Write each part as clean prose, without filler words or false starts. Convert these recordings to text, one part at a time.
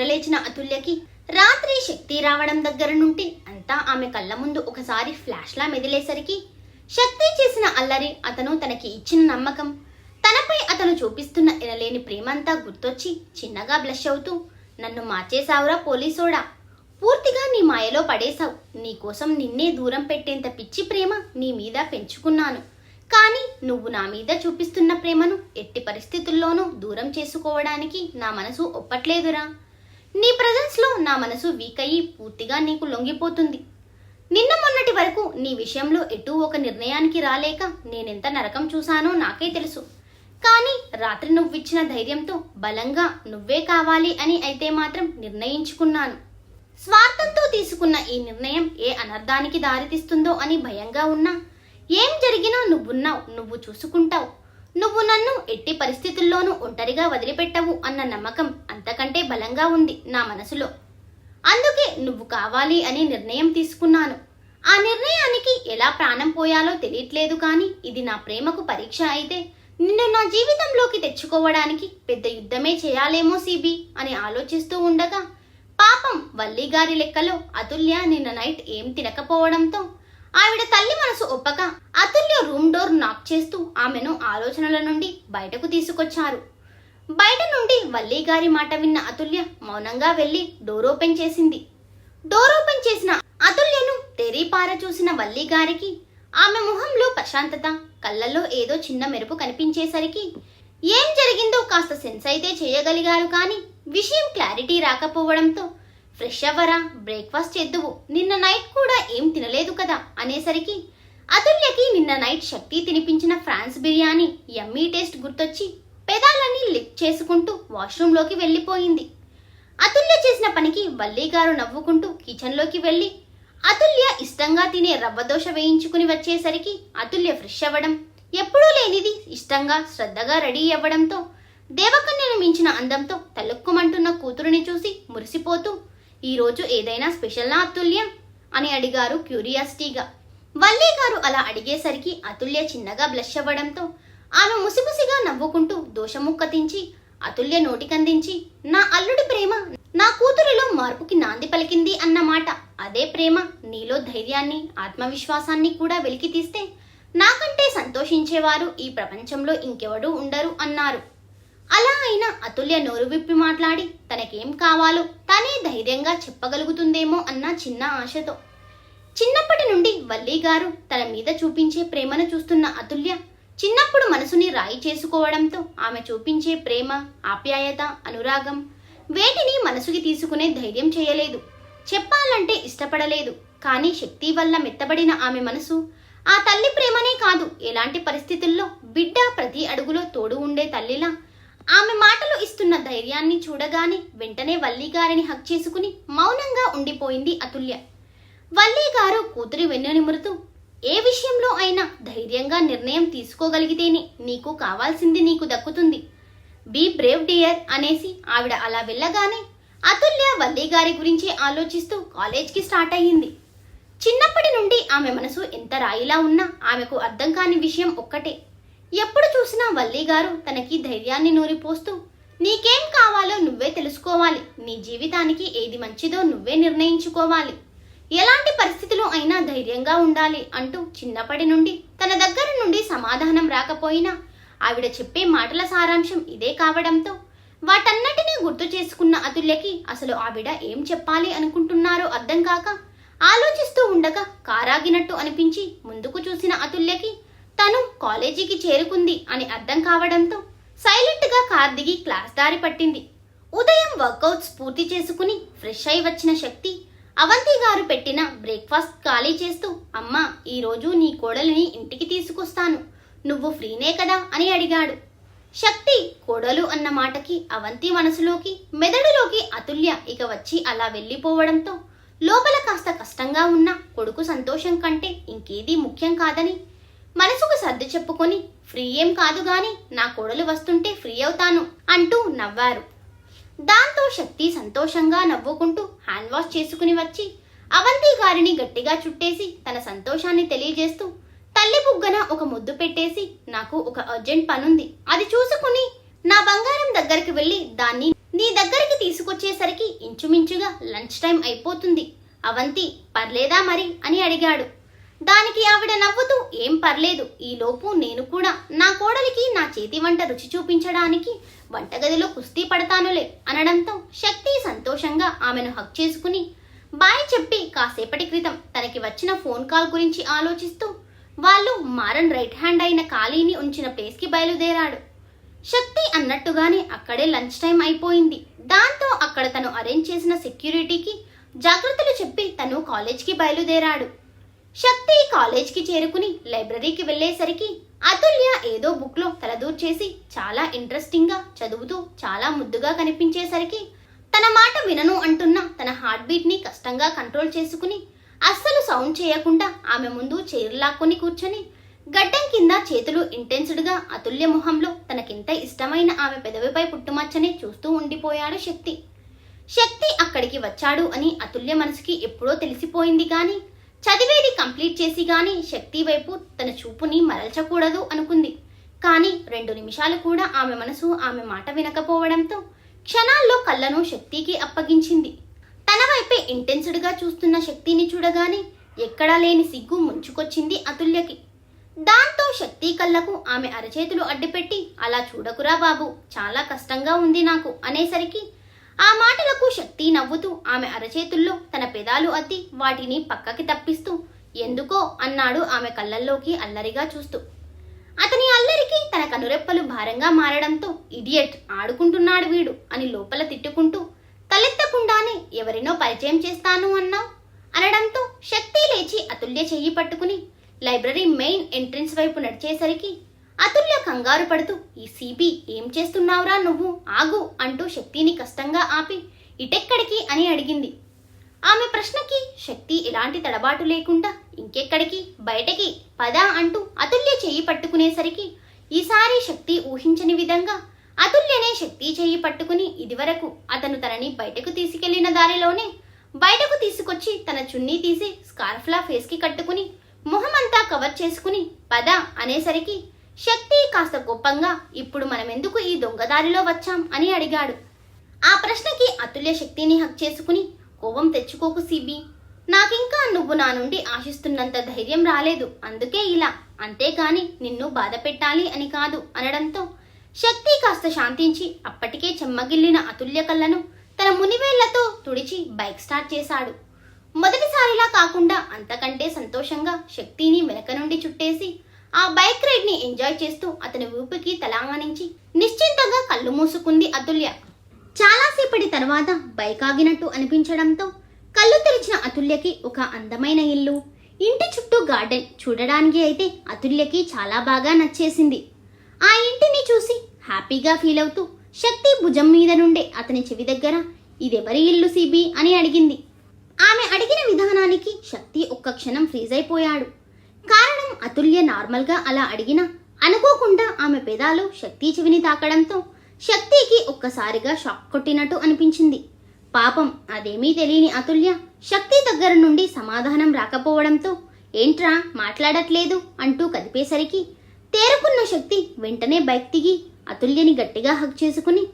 నిద్రలేచిన అతుల్యకి రాత్రి శక్తి రావడం దగ్గర నుండి అంతా ఆమె కళ్ళ ముందు ఒకసారి ఫ్లాష్లా మెదిలేసరికి శక్తి చేసిన అల్లరి, అతను తనకి ఇచ్చిన నమ్మకం, తనపై అతను చూపిస్తున్న ఎనలేని ప్రేమంతా గుర్తొచ్చి చిన్నగా బ్లష్ అవుతూ, నన్ను మార్చేశావురా పోలీసోడా, పూర్తిగా నీ మాయలో పడేశావు. నీకోసం నిన్నే దూరం పెట్టేంత పిచ్చి ప్రేమ నీ మీద పెంచుకున్నాను. కానీ నువ్వు నా మీద చూపిస్తున్న ప్రేమను ఎట్టి పరిస్థితుల్లోనూ దూరం చేసుకోవడానికి నా మనసు ఒప్పట్లేదురా. నీ ప్రజెన్స్లో నా మనసు వీక్ అయ్యి పూర్తిగా నీకు లొంగిపోతుంది. నిన్న మొన్నటి వరకు నీ విషయంలో ఎటూ ఒక నిర్ణయానికి రాలేక నేనెంత నరకం చూశానో నాకే తెలుసు. కానీ రాత్రి నువ్విచ్చిన ధైర్యంతో బలంగా నువ్వే కావాలి అని అయితే మాత్రం నిర్ణయించుకున్నాను. స్వార్థంతో తీసుకున్న ఈ నిర్ణయం ఏ అనర్థానికి దారితీస్తుందో అని భయంగా ఉన్నా, ఏం జరిగినా నువ్వున్నావు, నువ్వు చూసుకుంటావు, నువ్వు నన్ను ఎట్టి పరిస్థితుల్లోనూ ఒంటరిగా వదిలిపెట్టవు అన్న నమ్మకం అంతకంటే బలంగా ఉంది నా మనసులో. అందుకే నువ్వు కావాలి అని నిర్ణయం తీసుకున్నాను. ఆ నిర్ణయానికి ఎలా ప్రాణం పోయాలో తెలియట్లేదు. కానీ ఇది నా ప్రేమకు పరీక్ష అయితే నిన్ను నా జీవితంలోకి తెచ్చుకోవడానికి పెద్ద యుద్ధమే చేయాలేమో సిబి అని ఆలోచిస్తూ ఉండగా, పాపం వల్లి గారి లెక్కలో అతుల్య నిన్న నైట్ ఏం తినకపోవడంతో ఆవిడ తల్లి మనసు ఒప్పక అతుల్య రూమ్ డోర్ నాక్ చేస్తూ ఆమెను ఆలోచనల నుండి బయటకు తీసుకొచ్చారు. బయట నుండి వల్లి గారి మాట విన్న అతుల్య మౌనంగా వెళ్లి డోర్ ఓపెన్ చేసింది. డోర్ ఓపెన్ చేసిన అతుల్యను తెరీపార చూసిన వల్లి గారికి ఆమె ముఖంలో ప్రశాంతత, కళ్ళల్లో ఏదో చిన్న మెరుపు కనిపించేసరికి ఏం జరిగిందో కాస్త సెన్స్ అయితే చేయగలిగారు. కానీ విషయం క్లారిటీ రాకపోవడంతో, ఫ్రెష్ అవ్వరా, బ్రేక్ఫాస్ట్ చేద్దువు, నిన్న నైట్ కూడా ఏం తినలేదు కదా అనేసరికి అతుల్యకి నిన్న నైట్ శక్తి తినిపించిన ఫ్రాన్స్ బిర్యానీ యమ్మీ టేస్ట్ గుర్తొచ్చి పెదాలని లిఫ్ట్ చేసుకుంటూ వాష్రూమ్లోకి వెళ్ళిపోయింది. అతుల్య చేసిన పనికి వల్లి గారు నవ్వుకుంటూ కిచెన్లోకి వెళ్ళి అతుల్య ఇష్టంగా తినే రవ్వ దోశ వేయించుకుని వచ్చేసరికి అతుల్య ఫ్రెష్ అవ్వడం, ఎప్పుడూ లేనిది ఇష్టంగా శ్రద్ధగా రెడీ అవ్వడంతో దేవకన్యను మించిన అందంతో తలుక్కుమంటున్న కూతురుని చూసి మురిసిపోతూ, ఈరోజు ఏదైనా స్పెషల్నా అతుల్య అని అడిగారు క్యూరియాసిటీగా. వల్లి గారు అలా అడిగేసరికి అతుల్య చిన్నగా బ్లష్ అవ్వడంతో ఆమె ముసిముసిగా నవ్వుకుంటూ దోశ ముక్క తించి అతుల్య నోటికందించి, నా అల్లుడి ప్రేమ నా కూతురిలో మార్పుకి నాంది పలికింది అన్నమాట. అదే ప్రేమ నీలో ధైర్యాన్ని, ఆత్మవిశ్వాసాన్ని కూడా వెలికి తీస్తే నాకంటే సంతోషించేవారు ఈ ప్రపంచంలో ఇంకెవడూ ఉండరు అన్నారు. అలా అయినా అతుల్య నోరు విప్పి మాట్లాడి తనకేం కావాలో తనే ధైర్యంగా చెప్పగలుగుతుందేమో అన్న చిన్న ఆశతో. చిన్నప్పటి నుండి వల్లి గారు తన మీద చూపించే ప్రేమను చూస్తున్న అతుల్య చిన్నప్పుడు మనసుని రాయి చేసుకోవడంతో ఆమె చూపించే ప్రేమ, ఆప్యాయత, అనురాగం వేటిని మనసుకి తీసుకునే ధైర్యం చేయలేదు. చెప్పాలంటే ఇష్టపడలేదు. కానీ శక్తి వల్ల మెత్తబడిన ఆమె మనసు ఆ తల్లి ప్రేమనే కాదు, ఎలాంటి పరిస్థితుల్లో బిడ్డ ప్రతి అడుగులో తోడు ఉండే తల్లిలా ఆమె మాటలు ఇస్తున్న ధైర్యాన్ని చూడగానే వెంటనే వల్లి గారిని హక్ చేసుకుని మౌనంగా ఉండిపోయింది అతుల్య. వల్లి గారు కూతురి వెన్ను నిమురుతూ, ఏ విషయంలో అయినా ధైర్యంగా నిర్ణయం తీసుకోగలిగితేనే నీకు కావాల్సింది నీకు దక్కుతుంది. బీ బ్రేవ్ డియర్ అనేసి ఆవిడ అలా వెళ్ళగానే అతుల్య వల్లి గారి గురించి ఆలోచిస్తూ కాలేజ్కి స్టార్ట్ అయ్యింది. చిన్నప్పటి నుండి ఆమె మనసు ఎంత రాయిలా ఉన్నా ఆమెకు అర్థం కాని విషయం ఒక్కటే. ఎప్పుడు చూసినా వల్లి గారు తనకి ధైర్యాన్ని నూరిపోస్తూ, నీకేం కావాలో నువ్వే తెలుసుకోవాలి, నీ జీవితానికి ఏది మంచిదో నువ్వే నిర్ణయించుకోవాలి, ఎలాంటి పరిస్థితుల్లో అయినా ధైర్యంగా ఉండాలి అంటూ చిన్నప్పటి నుండి తన దగ్గర నుండి సమాధానం రాకపోయినా ఆవిడ చెప్పే మాటల సారాంశం ఇదే కావడంతో వాటన్నిటినీ గుర్తు చేసుకున్న అతుల్యకి అసలు ఆవిడ ఏం చెప్పాలి అనుకుంటున్నారో అర్థం కాక ఆలోచిస్తూ ఉండగా కారాగినట్టు అనిపించి ముందుకు చూసిన అతుల్యకి తను కాలేజీకి చేరుకుంది అని అర్థం కావడంతో సైలెంట్గా కార్ దిగి క్లాస్ దారి పట్టింది. ఉదయం వర్కౌట్స్ పూర్తి చేసుకుని ఫ్రెష్ అయి వచ్చిన శక్తి అవంతి గారు పెట్టిన బ్రేక్ఫాస్ట్ ఖాళీ చేస్తూ, అమ్మా ఈరోజు నీ కోడలిని ఇంటికి తీసుకొస్తాను, నువ్వు ఫ్రీనే కదా అని అడిగాడు. శక్తి కోడలు అన్న మాటకి అవంతి మనసులోకి మెదడులోకి అతుల్య ఇక వచ్చి అలా వెళ్ళిపోవడంతో లోపల కాస్త కష్టంగా ఉన్న కొడుకు సంతోషం కంటే ఇంకేదీ ముఖ్యం కాదని మనసుకు సర్ది చెప్పుకొని, ఫ్రీ ఏం కాదు గాని నా కోడలు వస్తుంటే ఫ్రీ అవుతాను అంటూ నవ్వారు. దాంతో శక్తి సంతోషంగా నవ్వుకుంటూ హ్యాండ్ వాష్ చేసుకుని వచ్చి అవంతి గారిని గట్టిగా చుట్టేసి తన సంతోషాన్ని తెలియజేస్తూ తల్లి బుగ్గన ఒక ముద్దు పెట్టేసి, నాకు ఒక అర్జెంట్ పనుంది, అది చూసుకుని నా బంగారం దగ్గరికి వెళ్ళి దాన్ని నీ దగ్గరికి తీసుకొచ్చేసరికి ఇంచుమించుగా లంచ్ టైం అయిపోతుంది. అవంతి పర్లేదా మరి అని అడిగాడు. దానికి ఆవిడ నవ్వుతూ ఏం పర్లేదు, ఈలోపు నేను కూడా నా కోడలికి నా చేతి వంట రుచి చూపించడానికి వంటగదిలో కుస్తీ పడతానులే అనడంతో శక్తి సంతోషంగా ఆమెను హగ్ చేసుకుని బాయ్ చెప్పి కాసేపటి క్రితం తనకి వచ్చిన ఫోన్ కాల్ గురించి ఆలోచిస్తూ వాళ్ళు మారన్ రైట్ హ్యాండ్ అయిన ఖాళీని ఉంచిన ప్లేస్కి బయలుదేరాడు. శక్తి అన్నట్టుగానే అక్కడే లంచ్ టైం అయిపోయింది. దాంతో అక్కడ తను అరేంజ్ చేసిన సెక్యూరిటీకి జాగ్రత్తలు చెప్పి తను కాలేజ్కి బయలుదేరాడు. శక్తి కాలేజ్కి చేరుకుని లైబ్రరీకి వెళ్లేసరికి అతుల్య ఏదో బుక్లో తలదూర్చేసి చాలా ఇంట్రెస్టింగ్గా చదువుతూ చాలా ముద్దుగా కనిపించేసరికి తన మాట వినను అంటున్న తన హార్ట్ బీట్ని కష్టంగా కంట్రోల్ చేసుకుని అస్సలు సౌండ్ చేయకుండా ఆమె ముందు చైర్ లాక్కొని కూర్చొని గడ్డం కింద చేతులు ఇంటెన్స్డ్గా అతుల్య మొహంలో తనకింత ఇష్టమైన ఆమె పెదవిపై పుట్టుమచ్చని చూస్తూ ఉండిపోయాడు శక్తి. శక్తి అక్కడికి వచ్చాడు అని అతుల్య మనసుకి ఎప్పుడో తెలిసిపోయింది కానీ చదివేది కంప్లీట్ చేసి గాని శక్తి వైపు తన చూపుని మరల్చకూడదు అనుకుంది. కానీ 2 నిమిషాలు కూడా ఆమె మనసు ఆమె మాట వినకపోవడంతో క్షణాల్లో కళ్ళను శక్తికి అప్పగించింది. తన వైపే ఇంటెన్స్డ్గా చూస్తున్న శక్తిని చూడగానే ఎక్కడా లేని సిగ్గు ముంచుకొచ్చింది అతుల్యకి. దాంతో శక్తి కళ్ళకు ఆమె అరచేతులు అడ్డుపెట్టి అలా చూడకురా బాబు, చాలా కష్టంగా ఉంది నాకు అనేసరికి ఆ మాటలకు శక్తి నవ్వుతూ ఆమె అరచేతుల్లో తన పెదాలు అద్ది వాటిని పక్కకి తప్పిస్తూ ఎందుకో అన్నాడు ఆమె కళ్ళల్లోకి అల్లరిగా చూస్తూ. అతని అల్లరికి తన కనురెప్పలు భారంగా మారడంతో ఇడియట్, ఆడుకుంటున్నాడు వీడు అని లోపల తిట్టుకుంటూ తలెత్తకుండానే ఎవరినో పరిచయం చేస్తాను అన్నావు అనడంతో శక్తి లేచి అతుల్య చెయ్యి పట్టుకుని లైబ్రరీ మెయిన్ ఎంట్రన్స్ వైపు నడిచేసరికి అతుల్య కంగారు పడుతూ ఈ సిబి ఏం చేస్తున్నావురా నువ్వు, ఆగు అంటూ శక్తిని కష్టంగా ఆపి ఇటెక్కడికి అని అడిగింది. ఆమె ప్రశ్నకి శక్తి ఎలాంటి తడబాటు లేకుండా ఇంకెక్కడికి, బయటకి పద అంటూ అతుల్య చెయ్యి పట్టుకునేసరికి ఈసారి శక్తి ఊహించని విధంగా అతుల్యనే శక్తి చెయ్యి పట్టుకుని ఇదివరకు అతను తనని బయటకు తీసుకెళ్లిన దారిలోనే బయటకు తీసుకొచ్చి తన చున్నీ తీసి స్కార్ఫ్లా ఫేస్కి కట్టుకుని మొహమంతా కవర్ చేసుకుని పద అనేసరికి శక్తి కాస్త కోపంగా ఇప్పుడు మనమెందుకు ఈ దొంగదారిలో వచ్చాం అని అడిగాడు. ఆ ప్రశ్నకి అతుల్య శక్తిని హక్ చేసుకుని కోపం తెచ్చుకోకు సిబి, నాకింకా నువ్వు నా నుండి ఆశిస్తున్నంత ధైర్యం రాలేదు, అందుకే ఇలా, అంతేకాని నిన్ను బాధ పెట్టాలి అని కాదు అనడంతో శక్తి కాస్త శాంతించి అప్పటికే చెమ్మగిల్లిన అతుల్య కళ్ళను తన మునివేళ్లతో తుడిచి బైక్ స్టార్ట్ చేశాడు. మొదటిసారిలా కాకుండా అంతకంటే సంతోషంగా శక్తిని వెనక నుండి చుట్టేసి ఆ బైక్ రైడ్ ని ఎంజాయ్ చేస్తూ అతని ఊపికి తలాంగనించి నిశ్చింతంగా కళ్ళు మూసుకుంది అతుల్య. చాలాసేపటి తర్వాత బైక్ ఆగినట్టు అనిపించడంతో కళ్ళు తెరిచిన అతుల్యకి ఒక అందమైన ఇల్లు, ఇంటి చుట్టూ గార్డెన్ చూడడానికి అయితే అతుల్యకి చాలా బాగా నచ్చేసింది. ఆ ఇంటిని చూసి హ్యాపీగా ఫీల్ అవుతూ శక్తి భుజం మీద నుండే అతని చెవి దగ్గర ఇదెవరి ఇల్లు సిబి అని అడిగింది. ఆమె అడిగిన విధానానికి శక్తి ఒక్క క్షణం ఫ్రీజ్ అయిపోయాడు. కారణం అతుల్య నార్మల్గా అలా అడిగినా అనుకోకుండా ఆమె పెదాలు శక్తి చెవిని తాకడంతో శక్తికి ఒక్కసారిగా షాక్ కొట్టినట్టు అనిపించింది. పాపం అదేమీ తెలియని అతుల్య శక్తి దగ్గర నుండి సమాధానం రాకపోవడంతో ఏంట్రా మాట్లాడట్లేదు అంటూ కదిపేసరికి తేరుకున్న శక్తి వెంటనే బైక్ దిగి అతుల్యని గట్టిగా హగ్ చేసుకుని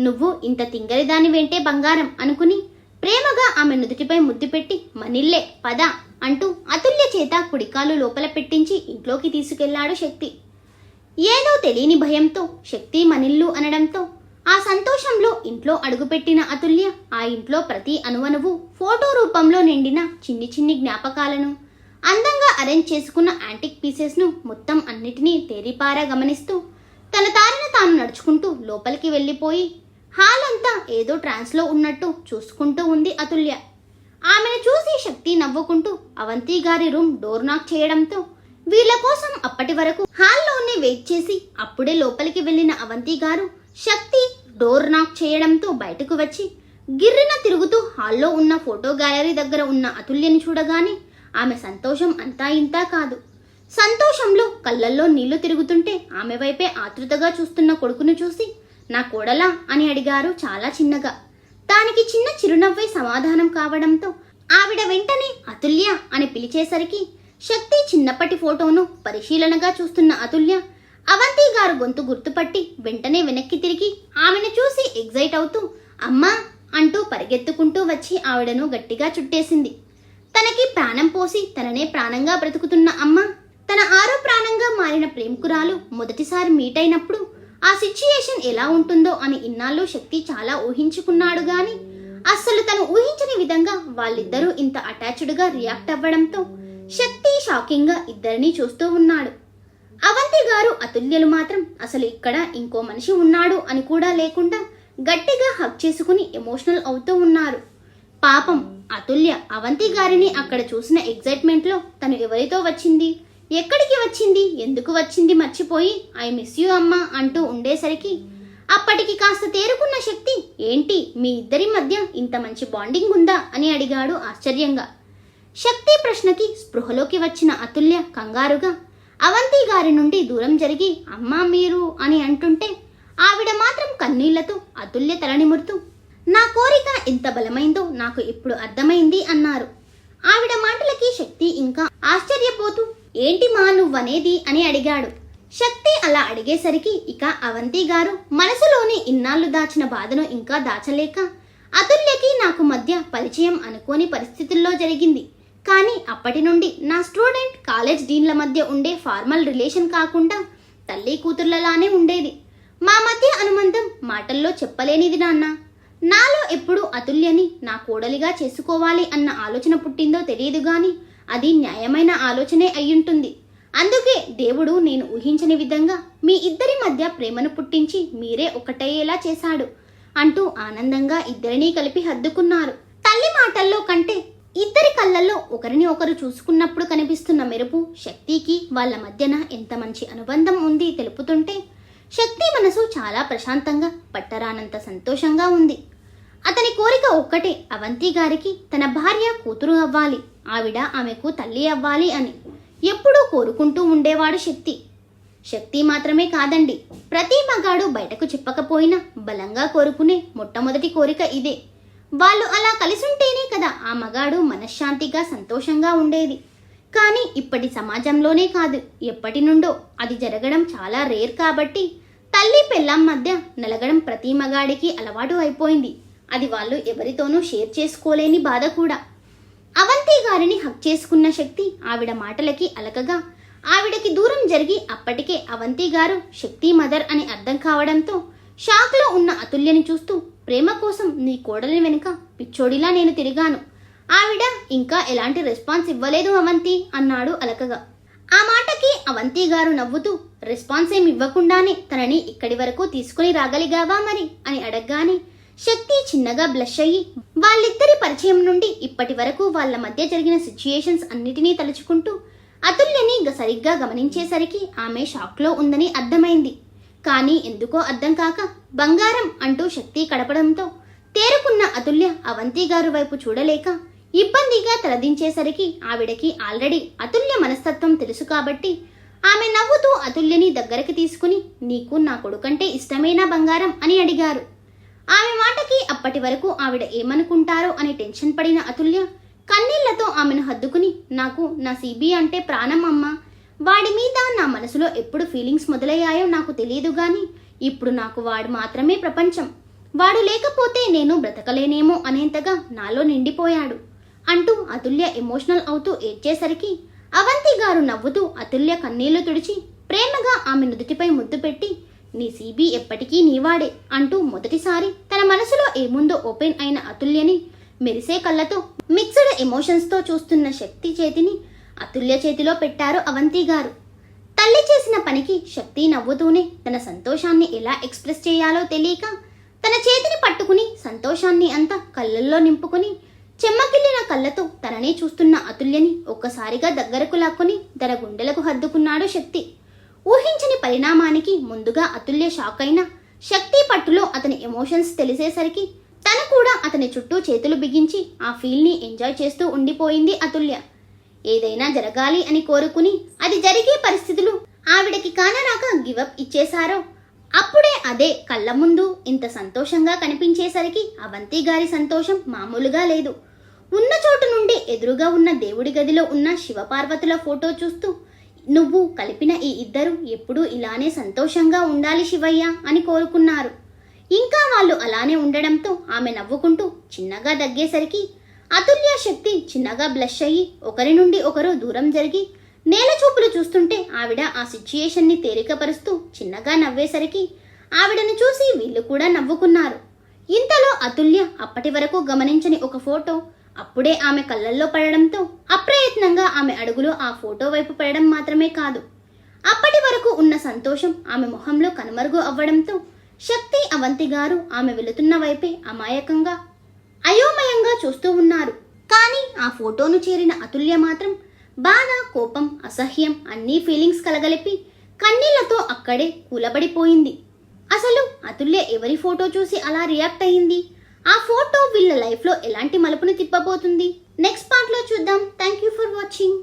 నువ్వు ఇంత తింగరిదాని వెంటే బంగారం అనుకుని ప్రేమగా ఆమె నుదుటిపై ముద్దు పెట్టి మనిల్లే పద అంటూ అతుల్య చేత కుడికాలు లోపల పెట్టించి ఇంట్లోకి తీసుకెళ్లాడు శక్తి. ఏదో తెలియని భయంతో శక్తి మనిల్లు అనడంతో ఆ సంతోషంలో ఇంట్లో అడుగుపెట్టిన అతుల్య ఆ ఇంట్లో ప్రతి అణువణువు ఫోటో రూపంలో నిండిన చిన్ని చిన్ని జ్ఞాపకాలను అందంగా అరేంజ్ చేసుకున్న యాంటిక్ పీసెస్ను మొత్తం అన్నిటినీ తేరిపారా గమనిస్తూ తన దారిన తాను నడుచుకుంటూ లోపలికి వెళ్ళిపోయి హాల్ అంతా ఏదో ట్రాన్స్లో ఉన్నట్టు చూసుకుంటూ ఉంది అతుల్య. ఆమెను చూసి శక్తి నవ్వుకుంటూ అవంతి గారి రూమ్ డోర్ నాక్ చేయడంతో వీళ్ళ కోసం అప్పటి వరకు హాల్లోనే వెయిట్ చేసి అప్పుడే లోపలికి వెళ్ళిన అవంతి గారు శక్తి డోర్ నాక్ చేయడంతో బయటకు వచ్చి గిర్రిన తిరుగుతూ హాల్లో ఉన్న ఫోటో గ్యాలరీ దగ్గర ఉన్న అతుల్యని చూడగానే ఆమె సంతోషం అంతా ఇంతా కాదు. సంతోషంలో కళ్ళల్లో నీళ్లు తిరుగుతుంటే ఆమె వైపే ఆతృతగా చూస్తున్న కొడుకును చూసి నా కోడలా అని అడిగారు చాలా చిన్నగా. దానికి చిన్న చిరునవ్వే సమాధానం కావడంతో ఆవిడ వెంటనే అతుల్య అని పిలిచేసరికి శక్తి చిన్నప్పటి ఫోటోను పరిశీలనగా చూస్తున్న అతుల్య అవంతి గారు గొంతు గుర్తుపట్టి వెంటనే వెనక్కి తిరిగి ఆమెను చూసి ఎగ్జైట్ అవుతూ అమ్మా అంటూ అంటూ పరిగెత్తుకుంటూ వచ్చి ఆవిడను గట్టిగా చుట్టేసింది. తనకి ప్రాణం పోసి తననే ప్రాణంగా బ్రతుకుతున్న అమ్మ, తన ఆరో ప్రాణంగా మారిన ప్రేమికురాలు మొదటిసారి మీట్ అయినప్పుడు ఆ సిచ్యుయేషన్ ఎలా ఉంటుందో అని ఇన్నాళ్ళు శక్తి చాలా ఊహించుకున్నాడు గాని అస్సలు తను ఊహించని విధంగా వాళ్ళిద్దరూ ఇంత అటాచ్డ్గా రియాక్ట్ అవ్వడంతో శక్తి షాకింగ్ గా ఇద్దరినీ చూస్తూ ఉన్నాడు. అవంతి గారు అతుల్యలు మాత్రం అసలు ఇక్కడ ఇంకో మనిషి ఉన్నాడు అని కూడా లేకుండా గట్టిగా హక్ చేసుకుని ఎమోషనల్ అవుతూ ఉన్నారు. పాపం అతుల్య అవంతి గారిని అక్కడ చూసిన ఎగ్జైట్మెంట్ లో తను ఎవరితో వచ్చింది, ఎక్కడికి వచ్చింది, ఎందుకు వచ్చింది మర్చిపోయి ఐ మిస్ యూ అమ్మా అంటూ ఉండేసరికి అప్పటికి కాస్త తేరుకున్న శక్తి, ఏంటి మీ ఇద్దరి మధ్య ఇంత మంచి బాండింగ్ ఉందా అని అడిగాడు ఆశ్చర్యంగా. శక్తి ప్రశ్నకి స్పృహలోకి వచ్చిన అతుల్య కంగారుగా అవంతి గారి నుండి దూరం జరిగి అమ్మా మీరు అని అంటుంటే ఆవిడ మాత్రం కన్నీళ్లతో అతుల్య తలనిమురుతూ, నా కోరిక ఎంత బలమైందో నాకు ఇప్పుడు అర్థమైంది అన్నారు. ఆవిడ మాటలకి శక్తి ఇంకా ఆశ్చర్యపోతూ, ఏంటి మా నువ్వనేది అని అడిగాడు. శక్తి అలా అడిగేసరికి ఇక అవంతి గారు మనసులోని ఇన్నాళ్ళు దాచిన బాధను ఇంకా దాచలేక, అతుల్యకి నాకు మధ్య పరిచయం అనుకోని పరిస్థితుల్లో జరిగింది. కానీ అప్పటి నుండి నా స్టూడెంట్ కాలేజ్ డీన్ల మధ్య ఉండే ఫార్మల్ రిలేషన్ కాకుండా తల్లి కూతుర్లలానే ఉండేది. మా మధ్య అనుబంధం మాటల్లో చెప్పలేనిది నాన్న. నాలో ఎప్పుడు అతుల్యని నా కోడలిగా చేసుకోవాలి అన్న ఆలోచన పుట్టిందో తెలియదు గాని అది న్యాయమైన ఆలోచనే అయ్యుంటుంది. అందుకే దేవుడు నేను ఊహించని విధంగా మీ ఇద్దరి మధ్య ప్రేమను పుట్టించి మీరే ఒకటయ్యేలా చేశాడు అంటూ ఆనందంగా ఇద్దరినీ కలిపి హద్దుకున్నారు. తల్లి మాటల్లో కంటే ఇద్దరి కళ్ళల్లో ఒకరిని ఒకరు చూసుకున్నప్పుడు కనిపిస్తున్న మెరుపు శక్తికి వాళ్ళ మధ్యన ఎంత మంచి అనుబంధం ఉంది తెలుపుతుంటే శక్తి మనసు చాలా ప్రశాంతంగా పట్టరానంత సంతోషంగా ఉంది. అతని కోరిక ఒక్కటే, అవంతి గారికి తన భార్య కూతురు అవ్వాలి, ఆవిడ ఆమెకు తల్లి అవ్వాలి అని ఎప్పుడూ కోరుకుంటూ ఉండేవాడు శక్తి. శక్తి మాత్రమే కాదండి, ప్రతి మగాడు బయటకు చెప్పకపోయినా బలంగా కోరుకునే మొట్టమొదటి కోరిక ఇదే. వాళ్ళు అలా కలిసుంటేనే కదా ఆ మగాడు మనశ్శాంతిగా సంతోషంగా ఉండేది. కానీ ఇప్పటి సమాజంలోనే కాదు, ఎప్పటి నుండో అది జరగడం చాలా రేర్ కాబట్టి తల్లి పెళ్ళాం మధ్య నలగడం ప్రతి మగాడికి అలవాటు అయిపోయింది. అది వాళ్ళు ఎవరితోనూ షేర్ చేసుకోలేని బాధ కూడా. అవంతి గారిని హక్ చేసుకున్న శక్తి ఆవిడ మాటలకి అలకగా ఆవిడకి దూరం జరిగి అప్పటికే అవంతి గారు శక్తి మదర్ అని అర్థం కావడంతో షాక్లో ఉన్న అతుల్యని చూస్తూ, ప్రేమ కోసం నీ కోడలి వెనుక పిచ్చోడిలా నేను తిరిగాను, ఆవిడ ఇంకా ఎలాంటి రెస్పాన్స్ ఇవ్వలేదు అవంతి అన్నాడు అలకగా. ఆ మాటకి అవంతి గారు నవ్వుతూ, రెస్పాన్స్ ఏమి ఇవ్వకుండానే తనని ఇక్కడి వరకు తీసుకుని రాగలిగావా మరి అని అడగగానే శక్తి చిన్నగా బ్లష్ అయ్యి వాళ్ళిద్దరి పరిచయం నుండి ఇప్పటి వరకు వాళ్ళ మధ్య జరిగిన సిచ్యుయేషన్స్ అన్నిటినీ తలుచుకుంటూ అతుల్యని సరిగ్గా గమనించేసరికి ఆమె షాక్లో ఉందని అర్థమైంది. కానీ ఎందుకో అర్థం కాక బంగారం అంటూ శక్తి కడపడంతో తేరుకున్న అతుల్య అవంతి గారు వైపు చూడలేక ఇబ్బందిగా తలదించేసరికి ఆవిడకి ఆల్రెడీ అతుల్య మనస్తత్వం తెలుసు కాబట్టి ఆమె నవ్వుతూ అతుల్యని దగ్గరికి తీసుకుని, నీకు నా కొడుకంటే ఇష్టమేనా బంగారం అని అడిగారు. ఆమె మాటకి అప్పటి వరకు ఆవిడ ఏమనుకుంటారో అని టెన్షన్ పడిన అతుల్య కన్నీళ్లతో ఆమెను హద్దుకుని, నాకు నా సిబి అంటే ప్రాణం అమ్మా, వాడి మీద నా మనసులో ఎప్పుడు ఫీలింగ్స్ మొదలయ్యాయో నాకు తెలియదు గాని ఇప్పుడు నాకు వాడు మాత్రమే ప్రపంచం, వాడు లేకపోతే నేను బ్రతకలేనేమో అనేంతగా నాలో నిండిపోయాడు అంటూ అతుల్య ఎమోషనల్ అవుతూ ఏడ్చేసరికి అవంతి గారు నవ్వుతూ అతుల్య కన్నీళ్లు తుడిచి ప్రేమగా ఆమె నుదుటిపై ముద్దు పెట్టి, నీ సిబి ఎప్పటికీ నీవాడే అంటూ మొదటిసారి తన మనసులో ఏముందో ఓపెన్ అయిన అతుల్యని మెరిసే కళ్ళతో మిక్స్డ్ ఎమోషన్స్తో చూస్తున్న శక్తి చేతిని అతుల్య చేతిలో పెట్టారు అవంతి గారు. తల్లి చేసిన పనికి శక్తి నవ్వుతూనే తన సంతోషాన్ని ఎలా ఎక్స్ప్రెస్ చేయాలో తెలియక తన చేతిని పట్టుకుని సంతోషాన్ని అంతా కళ్ళల్లో నింపుకుని చెమ్మకిల్లిన కళ్ళతో తననే చూస్తున్న అతుల్యని ఒక్కసారిగా దగ్గరకు లాక్కుని తన గుండెలకు హద్దుకున్నాడు శక్తి. ఊహించని పరిణామానికి ముందుగా అతుల్య షాక్ అయిన శక్తి పట్టులో అతని ఎమోషన్స్ తెలిసేసరికి తను కూడా అతని చుట్టూ చేతులు బిగించి ఆ ఫీల్ని ఎంజాయ్ చేస్తూ ఉండిపోయింది అతుల్య. ఏదైనా జరగాలి అని కోరుకుని అది జరిగే పరిస్థితులు ఆవిడకి కానరాక గివప్ ఇచ్చేశారో అప్పుడే అదే కళ్ళ ముందు ఇంత సంతోషంగా కనిపించేసరికి అవంతి గారి సంతోషం మామూలుగా లేదు. ఉన్న చోటు నుండి ఎదురుగా ఉన్న దేవుడి గదిలో ఉన్న శివపార్వతుల ఫోటో చూస్తూ, నువ్వు కలిపిన ఈ ఇద్దరు ఎప్పుడూ ఇలానే సంతోషంగా ఉండాలి శివయ్య అని కోరుకున్నారు. ఇంకా వాళ్ళు అలానే ఉండడంతో ఆమె నవ్వుకుంటూ చిన్నగా దగ్గేసరికి అతుల్య శక్తి చిన్నగా బ్లష్ అయ్యి ఒకరి నుండి ఒకరు దూరం జరిగి నేల చూపులు చూస్తుంటే ఆవిడ ఆ సిచ్యుయేషన్ని తేలికపరుస్తూ చిన్నగా నవ్వేసరికి ఆవిడను చూసి వీళ్ళు కూడా నవ్వుకున్నారు. ఇంతలో అతుల్య అప్పటి వరకు గమనించని ఒక ఫోటో అప్పుడే ఆమె కళ్ళల్లో పడడంతో అప్రయత్నంగా ఆమె అడుగులు ఆ ఫోటో వైపు పడడం మాత్రమే కాదు, అప్పటి వరకు ఉన్న సంతోషం ఆమె మొహంలో కనుమరుగు అవ్వడంతో శక్తి అవంతి గారు ఆమె వెళుతున్న వైపే అమాయకంగా అయోమయంగా చూస్తూ ఉన్నారు. కానీ ఆ ఫోటోను చేరిన అతుల్య మాత్రం బాధ, కోపం, అసహ్యం అన్నీ ఫీలింగ్స్ కలగలిపి కన్నీళ్లతో అక్కడే కూలబడిపోయింది. అసలు అతుల్య ఎవరి ఫోటో చూసి అలా రియాక్ట్ అయ్యింది? ఆ ఫోటో వీళ్ళ లైఫ్లో ఎలాంటి మలుపును తిప్పబోతుంది? నెక్స్ట్ పార్ట్లో చూద్దాం. Thank you for watching.